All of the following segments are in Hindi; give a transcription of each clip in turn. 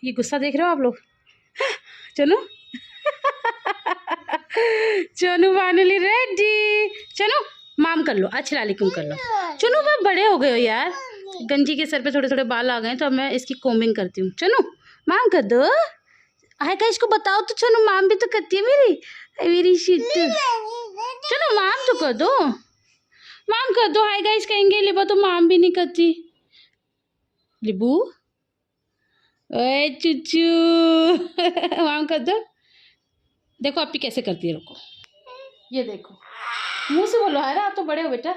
ये गुस्सा देख रहे हो आप लोग। चलो चलो फाइनली रेडी। चलो माम कर लो, अस्सलाम वालेकुम कर लो। चलो मैं बड़े हो गए हो यार, गंजी के सर पे थोड़े थोड़े बाल आ गए तो अब मैं इसकी कोमिंग करती हूँ। चलो माम कर दो। हाय का इसको बताओ तो। चलो माम भी तो करती है मेरी शीत। चलो माम तो कर दो, माम कर दो। हाय गाइस कहेंगे, लिबा तो माम भी नहीं करती। लिबू ओए चुचू माम कर दो। देखो आपी कैसे करती है, रुको ये देखो। मुंह से बोलो। है ना, आप तो बड़े हो बेटा।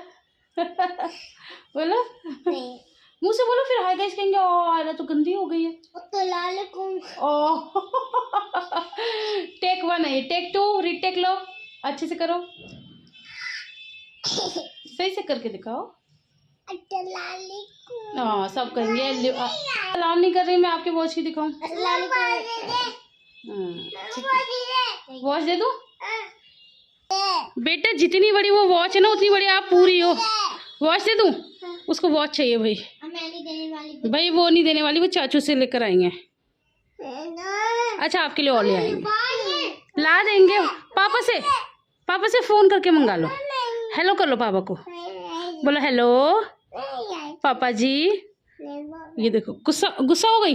बोलो मुंह से बोलो, फिर हाय गाइस कहेंगे। ओ आयरा तो गंदी हो गई है। ओ टेक 1 है, टेक 2 रीटेक लो, अच्छे से करो, सही से करके दिखाओ। हाँ सब कहेंगे। सलाम नहीं कर रही मैं, आपके वॉच की दिखाऊं। वॉच दे दूं बेटा? जितनी बड़ी वो वॉच है ना उतनी बड़ी आप पूरी हो। वॉच दे दूं? उसको वॉच चाहिए भाई। भाई वो नहीं देने वाली, वो चाचू से लेकर आएंगे। अच्छा आपके लिए और ले आएंगे, ला देंगे। पापा से फोन करके मंगा लो। हेलो कर लो पापा को, बोलो हेलो पापा जी। ये देखो गुस्सा हो गई,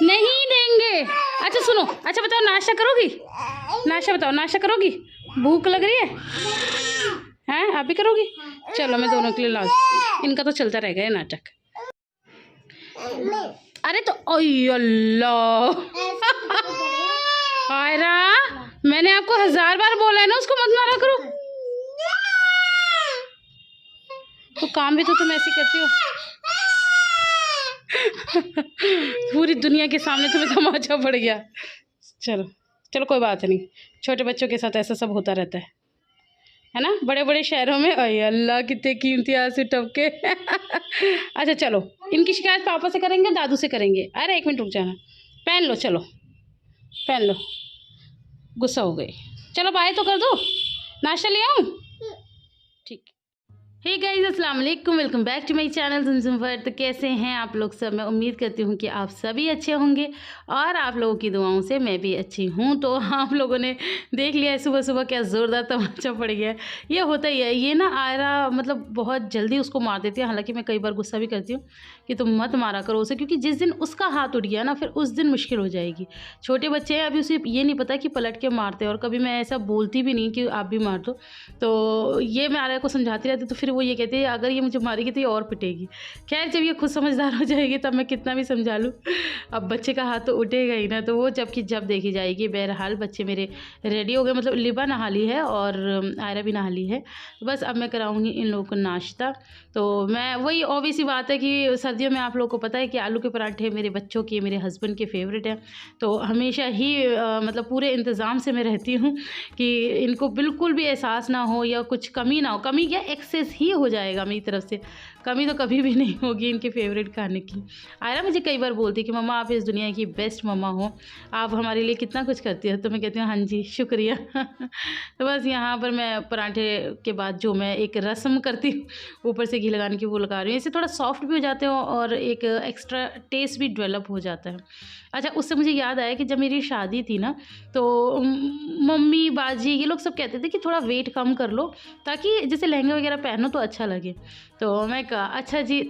नहीं देंगे। अच्छा सुनो, अच्छा बताओ नाश्ता करोगी? नाश्ता बताओ, नाश्ता करोगी? भूख लग रही है हैं? आप भी करोगी? चलो मैं दोनों के लिए ला, इनका तो चलता रहेगा ये नाटक। अरे तो अल्लाह आयरा, मैंने आपको 1000 बार बोला है ना उसको मत मारा करो। तो काम भी तो तुम ऐसे करती हो। पूरी दुनिया के सामने तुम्हें तमाचा पड़ गया। चलो चलो कोई बात नहीं, छोटे बच्चों के साथ ऐसा सब होता रहता है ना, बड़े बड़े शहरों में। अरे अल्लाह कितने कीमती आंसू टपके। अच्छा चलो, इनकी शिकायत पापा से करेंगे, दादू से करेंगे। अरे 1 मिनट रुक जाना, पहन लो, चलो पहन लो। गुस्सा हो गई, चलो बाय तो कर दो। नाश्ता ले आऊँ? ठीक। हे गाइस अस्सलाम वालेकुम, welcome back to my channel Zumzum world. तो कैसे हैं आप लोग सब? मैं उम्मीद करती हूँ कि आप सभी अच्छे होंगे और आप लोगों की दुआओं से मैं भी अच्छी हूँ। तो आप लोगों ने देख लिया है सुबह सुबह क्या ज़ोरदार तमाचा पड़ गया है। ये होता ही है, ये ना आयरा मतलब बहुत जल्दी उसको मार देती है। हालांकि मैं कई बार गुस्सा भी करती हूँ कि तुम मत मारा करो उसे, क्योंकि जिस दिन उसका हाथ उठ गया ना फिर उस दिन मुश्किल हो जाएगी। छोटे बच्चे हैं, अभी उसे ये नहीं पता कि पलट के मारते हैं, और कभी मैं ऐसा बोलती भी नहीं कि आप भी मार दो। तो ये मैं आयरा को समझाती रहती, तो फिर वो ये कहती है अगर ये मुझे मारेगी तो ये और पिटेगी। खैर जब ये खुद समझदार हो जाएगी तब मैं कितना भी समझा लूँ, अब बच्चे का हाथ तो उठेगा ही ना, तो वो जब देखी जाएगी। बहरहाल बच्चे मेरे रेडी हो गए, मतलब लिबा नहा ली है और आयरा भी नहा ली है। तो बस अब मैं कराऊंगी इन लोगों को नाश्ता। तो मैं वही ऑब्वियस सी बात है कि सर्दियों में आप लोगों को पता है कि आलू के पराठे मेरे बच्चों के, मेरे हस्बैंड के फेवरेट हैं। तो हमेशा ही मतलब पूरे इंतज़ाम से मैं रहती हूँ कि इनको बिल्कुल भी एहसास ना हो या कुछ कमी ना हो। कमी क्या, एक्सेस ही हो जाएगा मेरी तरफ से, कमी तो कभी भी नहीं होगी इनके फेवरेट खाने की। आयरा मुझे कई बार बोलती कि मम्मा आप इस दुनिया की बेस्ट मम्मा हो, आप हमारे लिए कितना कुछ करती हो। तो मैं कहती हूँ हाँ जी शुक्रिया। तो बस यहाँ पर मैं पराठे के बाद जो मैं एक रस्म करती हूँ ऊपर से घी लगाने की वो लगा रही हूँ। इससे थोड़ा सॉफ्ट भी हो जाते हो और एक एक्स्ट्रा टेस्ट भी डेवलप हो जाता है। अच्छा उससे मुझे याद आया कि जब मेरी शादी थी ना तो मम्मी बाजी ये लोग सब कहते थे कि थोड़ा वेट कम कर लो ताकि जैसे लहंगे वगैरह पहनो तो अच्छा लगे। तो मैं कहा अच्छा जी।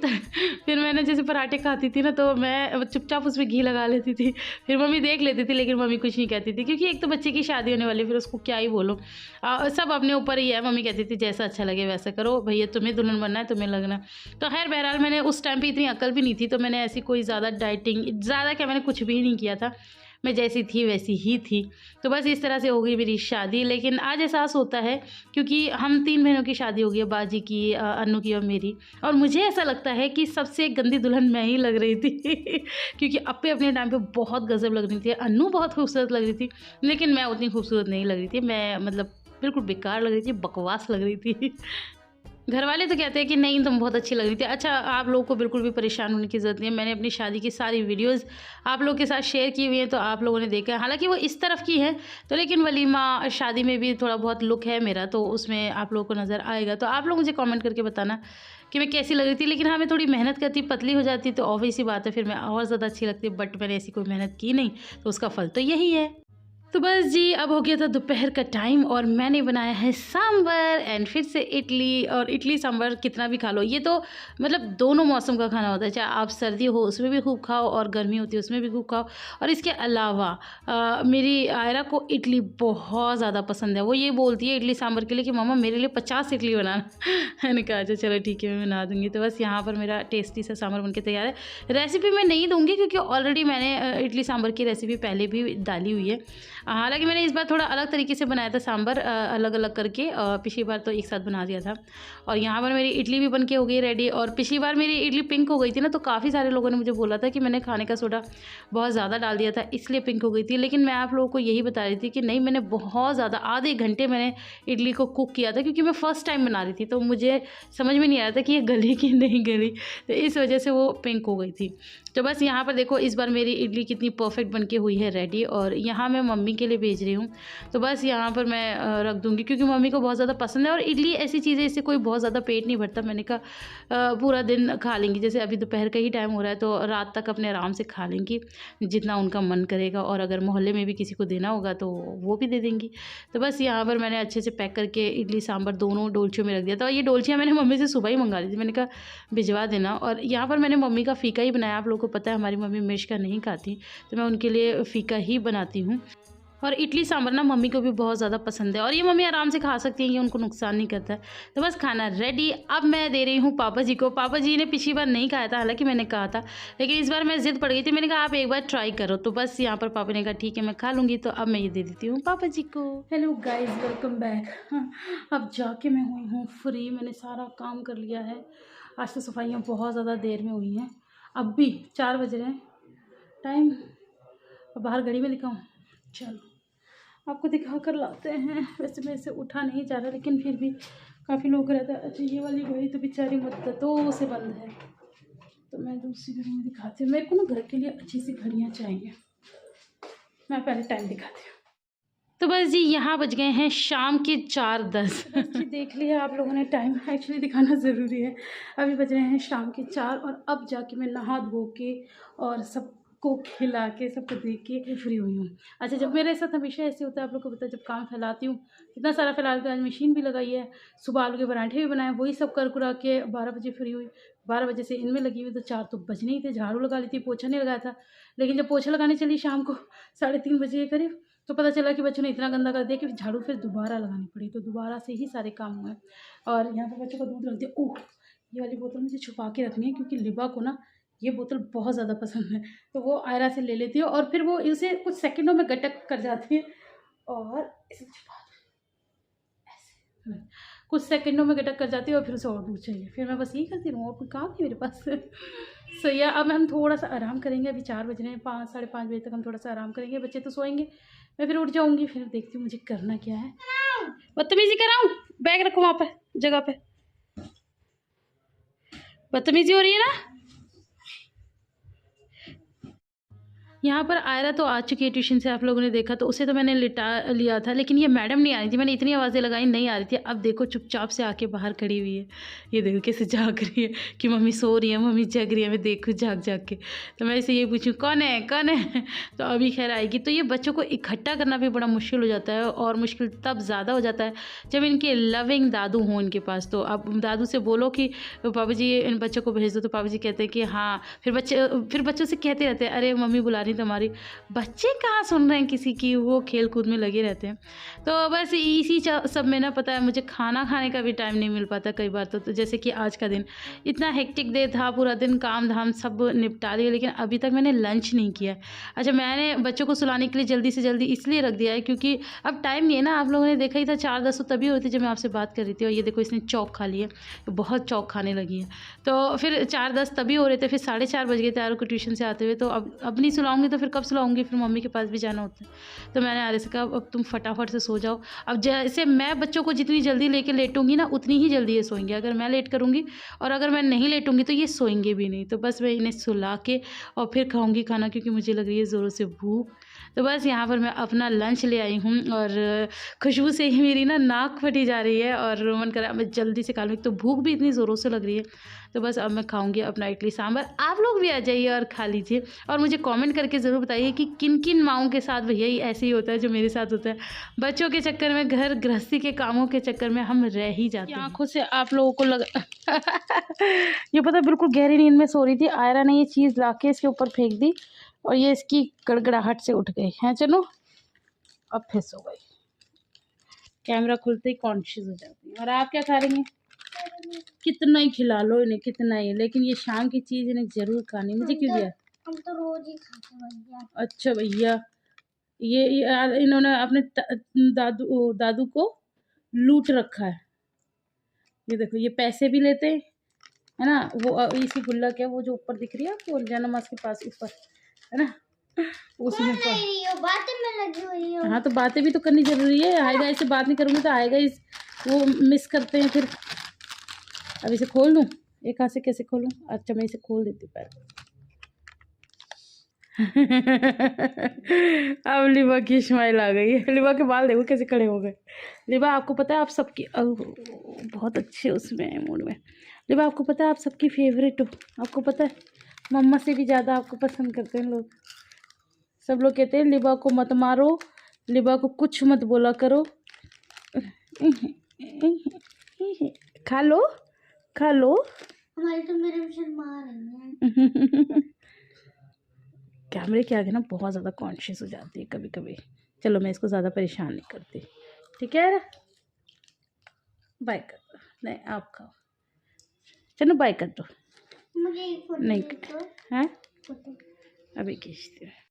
फिर मैंने जैसे पराठे खाती थी ना तो मैं चुपचाप उसमें घी लगा लेती थी, फिर मम्मी देख लेती थी लेकिन मम्मी कुछ नहीं कहती थी, क्योंकि एक तो बच्चे की शादी होने वाली, फिर उसको क्या ही बोलो। सब अपने ऊपर ही है। मम्मी कहती थी जैसा अच्छा लगे वैसा करो भैया, तुम्हें दुल्हन बनना है तुम्हें लगना। तो खैर बहरहाल मैंने उस टाइम पे इतनी अकल भी नहीं थी, तो मैंने ऐसी कोई ज़्यादा डाइटिंग, ज़्यादा क्या मैंने कुछ भी नहीं किया था, मैं जैसी थी वैसी ही थी। तो बस इस तरह से हो गई मेरी शादी। लेकिन आज एहसास होता है क्योंकि हम 3 बहनों की शादी हो गई है, बाजी की, अन्नू की और मेरी, और मुझे ऐसा लगता है कि सबसे गंदी दुल्हन मैं ही लग रही थी। क्योंकि अपने टाइम पे बहुत गजब लग रही थी, अन्नू बहुत खूबसूरत लग रही थी, लेकिन मैं उतनी खूबसूरत नहीं लग रही थी। मैं मतलब बिल्कुल बेकार लग रही थी, बकवास लग रही थी। घर वाले तो कहते हैं कि नहीं तुम बहुत अच्छी लग रही थी। अच्छा आप लोगों को बिल्कुल भी परेशान होने की ज़रूरत नहीं है, मैंने अपनी शादी की सारी वीडियोस आप लोगों के साथ शेयर की हुई हैं, तो आप लोगों ने देखा है। हालांकि वो इस तरफ की है तो लेकिन वलीमा शादी में भी थोड़ा बहुत लुक है मेरा, तो उसमें आप लोगों को नज़र आएगा। तो आप लोग मुझे कमेंट करके बताना कि मैं कैसी लग रही थी, लेकिन हाँ मैं थोड़ी मेहनत करती, पतली हो जाती तो ऑब्वियस सी बात है फिर मैं और ज़्यादा अच्छी लगती, बट मैंने ऐसी कोई मेहनत की नहीं, तो उसका फल तो यही है। तो बस जी अब हो गया था दोपहर का टाइम और मैंने बनाया है सांभर एंड फिर से इडली। और इडली सांभर कितना भी खा लो, ये तो मतलब दोनों मौसम का खाना होता है, चाहे आप सर्दी हो उसमें भी खूब खाओ और गर्मी होती है उसमें भी खूब खाओ। और इसके अलावा मेरी आयरा को इडली बहुत ज़्यादा पसंद है। वो ये बोलती है इडली सांभर के लिए कि मम्मा मेरे लिए 50 इडली बनाना। मैंने कहा अच्छा चलो ठीक है मैं बना दूँगी। तो बस यहाँ पर मेरा टेस्टी सा सांभर बनके तैयार है। रेसिपी मैं नहीं दूँगी क्योंकि ऑलरेडी मैंने इडली सांभर की रेसिपी पहले भी डाली हुई है। हालांकि मैंने इस बार थोड़ा अलग तरीके से बनाया था सांभर, अलग अलग करके। पिछली बार तो एक साथ बना दिया था। और यहाँ पर मेरी इडली भी बनके हो गई रेडी। और पिछली बार मेरी इडली पिंक हो गई थी ना, तो काफ़ी सारे लोगों ने मुझे बोला था कि मैंने खाने का सोडा बहुत ज़्यादा डाल दिया था इसलिए पिंक हो गई थी। लेकिन मैं आप लोगों को यही बता रही थी कि नहीं, मैंने बहुत ज़्यादा आधे घंटे मैंने इडली को कुक किया था क्योंकि मैं फ़र्स्ट टाइम बना रही थी, तो मुझे समझ में नहीं आ रहा था कि ये गली कि नहीं गली, तो इस वजह से वो पिंक हो गई थी। तो बस यहाँ पर देखो इस बार मेरी इडली कितनी परफेक्ट बनके हुई है रेडी। और यहाँ मैं मम्मी के लिए भेज रही हूँ, तो बस यहाँ पर मैं रख दूँगी क्योंकि मम्मी को बहुत ज़्यादा पसंद है। और इडली ऐसी चीज़ है इससे कोई बहुत ज़्यादा पेट नहीं भरता। मैंने कहा पूरा दिन खा लेंगी, जैसे अभी दोपहर का ही टाइम हो रहा है तो रात तक अपने आराम से खा लेंगी जितना उनका मन करेगा। और अगर मोहल्ले में भी किसी को देना होगा तो वो भी दे देंगी। तो बस यहाँ पर मैंने अच्छे से पैक करके इडली सांभर दोनों डोलचियों में रख दिया था। और ये डोलचियाँ मैंने मम्मी से सुबह ही मंगा ली थी, मैंने कहा भिजवा देना। और यहाँ पर मैंने मम्मी का फ़ीका ही बनाया। आप लोगों को पता है हमारी मम्मी मिर्च का नहीं खाती, तो मैं उनके लिए फ़ीका ही बनाती हूँ। और इडली सांभर ना मम्मी को भी बहुत ज़्यादा पसंद है और ये मम्मी आराम से खा सकती हैं, ये उनको नुकसान नहीं करता है। तो बस खाना रेडी। अब मैं दे रही हूँ पापा जी को। पापा जी ने पिछली बार नहीं खाया था, हालांकि मैंने कहा था, लेकिन इस बार मैं ज़िद पड़ गई थी, मैंने कहा आप एक बार ट्राई करो। तो बस यहाँ पर पापा ने कहा ठीक है मैं खा लूँगी। तो अब मैं ये दे देती हूँ पापा जी को। Hello guys, welcome back. अब जाके मैं हुई हूँ फ्री, मैंने सारा काम कर लिया है। आज तो सफाइयाँ बहुत ज़्यादा देर में हुई हैं, अब भी 4 बज रहे हैं टाइम। अब बाहर घड़ी में दिखाऊँ, चलो आपको दिखा कर लाते हैं। वैसे मेरे से उठा नहीं जा रहा, लेकिन फिर भी काफ़ी लोग रहता है। अच्छा ये वाली घड़ी तो बेचारी मुद्दतों से बंद है, तो मैं दूसरी घड़ी में दिखाती हूँ। मेरे को ना घर के लिए अच्छी सी घड़ियाँ चाहिए। मैं पहले टाइम दिखाती हूँ। तो बस जी यहाँ बज गए हैं शाम के 4:10। जी देख लिया आप लोगों ने, टाइम एक्चुअली दिखाना ज़रूरी है। अभी बज रहे हैं शाम के 4 और अब जाके मैं नहा धो के और सबको खिला के सबको देख के फ्री हुई हूँ। अच्छा जब मेरे साथ हमेशा ऐसे होता है, आप लोग को पता है, जब काम फैलाती हूँ इतना सारा फैला के, आज मशीन भी लगाई है, सुबह आलू के पराठे भी बनाए, वही सब कर कुरा के 12 बजे फ्री हुई। 12 बजे से इनमें लगी हुई, तो 4 तो बजने ही थे। झाड़ू लगा ली थी, पोछा नहीं लगाया था, लेकिन जब पोछा लगाने चली शाम को 3:30 बजे के करीब, तो पता चला कि बच्चों ने इतना गंदा कर दिया कि झाड़ू फिर दोबारा लगानी पड़ी, तो दोबारा से ही सारे काम हुए। और यहाँ पर बच्चों का दूध रख दिया। ओह ये वाली बोतल मुझे छुपा के रखनी है क्योंकि लिबा को ना ये बोतल बहुत ज़्यादा पसंद है, तो वो आयरा से ले लेती है और फिर वो इसे कुछ सेकंडों में गटक कर जाती है और इसे छुपा ऐसे कुछ सेकंडों में गटक कर जाती है और फिर उसे और दूध चाहिए। फिर मैं बस यही करती रहूँ और कोई काम नहीं मेरे पास। सो या अब हम थोड़ा सा आराम करेंगे। अभी 4 बज रहे हैं, 5 साढ़े 5 बजे तक हम थोड़ा सा आराम करेंगे। बच्चे तो सोएंगे, मैं फिर उठ जाऊँगी, फिर देखती हूँ मुझे करना क्या है। बदतमीजी कराऊँ? बैग रखो वहाँ पे जगह पे। बदतमीजी हो रही है ना। यहाँ पर आयरा तो आ चुकी है ट्यूशन से, आप लोगों ने देखा, तो उसे तो मैंने लिटा लिया था, लेकिन ये मैडम नहीं आ रही थी। मैंने इतनी आवाज़ें लगाई, नहीं आ रही थी। अब देखो चुपचाप से आके बाहर खड़ी हुई है, ये देखो कैसे जाग रही है कि मम्मी सो रही है, मम्मी जग रही है। मैं देखूँ जाग जाग के, तो मैं इसे ये पूछूँ कौन है कौन है, तो अभी खैर आएगी। तो ये बच्चों को इकट्ठा करना भी बड़ा मुश्किल हो जाता है, और मुश्किल तब ज़्यादा हो जाता है जब इनके लविंग दादू हों इनके पास। तो अब दादू से बोलो कि पापा जी इन बच्चों को भेज दो, तो पापा जी कहते हैं कि हाँ। फिर बच्चों से कहते रहते हैं अरे मम्मी बुला रही तुम्हारी। बच्चे कहाँ सुन रहे हैं किसी की, वो खेल कूद में लगे रहते हैं। तो बस इसी सब में ना, पता है मुझे खाना खाने का भी टाइम नहीं मिल पाता कई बार। तो जैसे कि आज का दिन इतना हेक्टिक डे था, पूरा दिन काम धाम सब निपटा लिया, लेकिन अभी तक मैंने लंच नहीं किया। अच्छा मैंने बच्चों को सुलाने के लिए जल्दी से जल्दी इसलिए रख दिया है क्योंकि अब टाइम नहीं है ना। आप लोगों ने देखा ही था 4:10 तभी होती जब मैं आपसे बात कर रही थी। और ये देखो इसने चौक खा लिया, बहुत चौक खाने लगी है। तो फिर 4:10 तभी हो रहे थे, फिर 4:30 बज गए थे आरू को ट्यूशन से आते हुए। तो अब नहीं सुलाऊंगी तो फिर कब सुलाऊंगी, फिर मम्मी के पास भी जाना होता है। तो मैंने आरे से कहा अब तुम फटाफट से सो जाओ। अब जैसे मैं बच्चों को जितनी जल्दी लेके लेटूंगी ना, उतनी ही जल्दी ये सोएंगे। अगर मैं लेट करूँगी और अगर मैं नहीं लेटूंगी तो ये सोएंगे भी नहीं। तो बस मैं इन्हें सुला के और फिर खाऊंगी खाना, क्योंकि मुझे लग रही है ज़ोरों से भूख। तो बस यहाँ पर मैं अपना लंच ले आई हूँ और खुशबू से ही मेरी ना नाक फटी जा रही है और मन कर रहा है मैं जल्दी से खा लूँ। एक तो भूख भी इतनी ज़ोरों से लग रही है। तो बस अब मैं खाऊंगी अपना इडली सांभर। आप लोग भी आ जाइए और खा लीजिए और मुझे कमेंट करके ज़रूर बताइए कि किन किन माओं के साथ भैया ये ऐसे ही होता है जो मेरे साथ होता है। बच्चों के चक्कर में, घर गृहस्थी के कामों के चक्कर में हम रह ही जाते हैं। आँखों से आप लोगों को लग ये पता बिल्कुल गहरी नींद में सो रही थी। आयरा ने ये चीज़ ला के इसके ऊपर फेंक दी और ये इसकी गड़गड़ाहट से उठ गई है। चलो अब फिर सो गई। कैमरा खुलते ही कॉन्शियस हो जाती है। और आप क्या खा रही हैं? कितना ही खिला लो इन्हें, कितना ही, लेकिन ये शाम की चीज़ इन्हें ज़रूर खानी। मुझे क्यों दिया? हम तो रोज ही खाते हैं भैया। अच्छा भैया, ये इन्होंने अपने दादू को लूट रखा है। ये देखो, ये पैसे भी लेते हैं, है ना। वो इसी गुल्लक है, वो जो ऊपर दिख रही है आपको जन्माष्टमी के पास ऊपर, है ना, उसमें बातें में लगी हुई हो। हाँ तो बातें भी तो करनी जरूरी है। हाय गाइस से बात नहीं करूँगी तो हाय गाइस वो मिस करते हैं फिर। अब इसे खोल दूँ? एक हाथ से कैसे खोलूँ? अच्छा मैं इसे खोल देती हूँ पैर। अब लिबा की स्माइल आ गई है। लिबा के बाल देखो कैसे खड़े हो गए। लिबा आपको पता है आप सबकी बहुत अच्छे उसमें मूड में। लिबा आपको पता है आप सबकी फेवरेट हो। आपको पता है मम्मा से भी ज़्यादा आपको पसंद करते हैं लोग। सब लोग कहते हैं लिबा को मत मारो, लिबा को कुछ मत बोला करो। खा लो खा लो। हमारी तो मेरे शर्मा रही है। कैमरे के आगे ना बहुत ज़्यादा कॉन्शियस हो जाती है कभी कभी। चलो मैं इसको ज़्यादा परेशान नहीं करती, ठीक है। बाय कर दो। नहीं आप खाओ, चलो बाय कर दो। मुझे एक फोटो नहीं दे दो। है फोटो अभी खींचती हूँ।